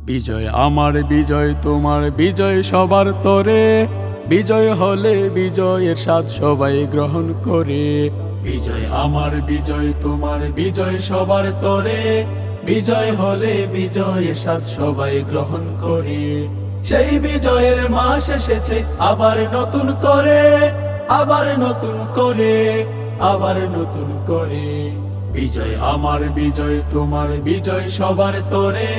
বিজয় আমার বিজয় তোমার বিজয় সবার তরে, বিজয় হলে বিজয়ের স্বাদ সবাই গ্রহণ করে। বিজয় আমার বিজয় তোমার বিজয় সবার তরে, বিজয় হলে বিজয়ের স্বাদ সবাই গ্রহণ করে। সেই বিজয়ের মাস এসেছে আবার নতুন করে, আবার নতুন করে, আবার নতুন করে। বিজয় আমার বিজয় তোমার বিজয় সবার তরে,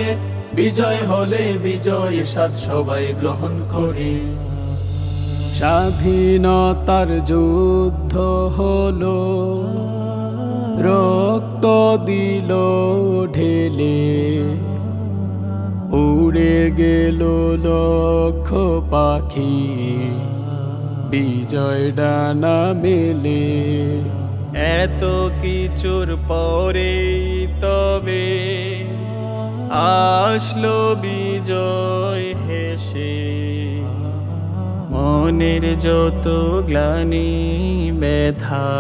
বিজয় হলে বিজয়ের স্বাদ সবাই গ্রহণ করে। স্বাধীনতার যুদ্ধ হলো, রক্ত দিল ঢেলে, উড়ে গেল লক্ষ পাখি বিজয় ডানা মেলে। এত কিছুর পরে তবে আসলো বিজয় হেসে, মনের যত গ্লানি ব্যথা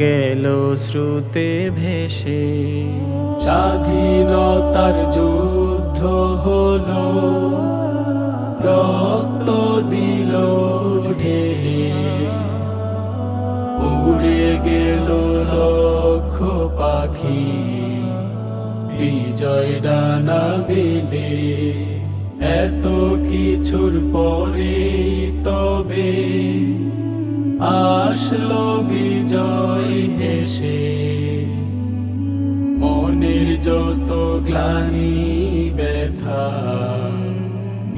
গেল স্রোতে ভেসে। স্বাধীনতার যুদ্ধ হলো, রক্ত দিল ঢেলে, উড়ে গেল লক্ষ পাখি বিজয় ডানা মেলে। এত কিছুর পরে তবে আসলো বিজয় হেসে, মনের যত গ্লানি ব্যথা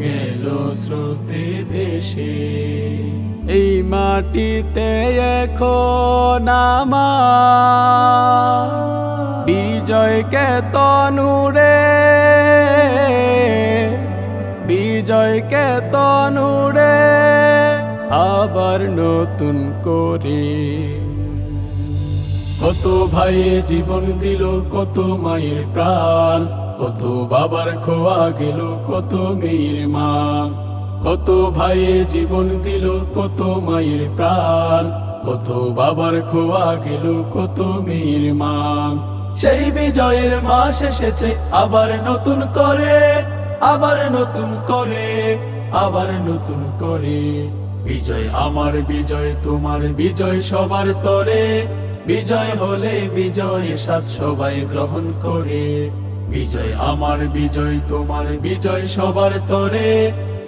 গেল স্রোতে ভেসে। এই মাটিতে এখন আমার বিজয়কে তনুরে, বিজয়কে তনুরে আবার নতুন করে। কত ভাইয়ে জীবন দিল, কত মায়ের প্রাণ, কত বাবার খোয়া গেল, কত মেয়ের মা। কত ভাইয়ে জীবন দিল, কত মায়ের প্রাণ, কত বাবার খোয়া গেল, কত মেয়ের মা। সেই বিজয়ের মাস এসেছে আবার নতুন করে, আবার নতুন করে, আবার নতুন করে। বিজয় আমার বিজয় তোমার বিজয় সবার তরে, বিজয় হলে বিজয়ের স্বাদ সবাই গ্রহণ করে। বিজয় আমার বিজয় তোমার বিজয় সবার তরে,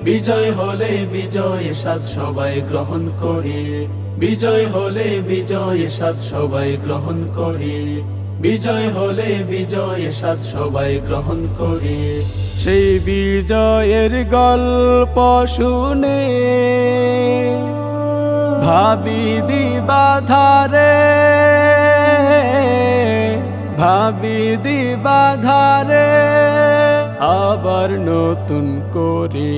বিজয় হলে বিজয়ের স্বাদ সবাই গ্রহণ করে। বিজয় হলে বিজয়ের স্বাদ সবাই গ্রহণ করে। বিজয় হলে বিজয়ের স্বাদ সবাই গ্রহণ করে। সেই বিজয়ের গল্প শুনে ভাবি দিবাধারে, ভাবি দিবাধারে আবার নতুন করে।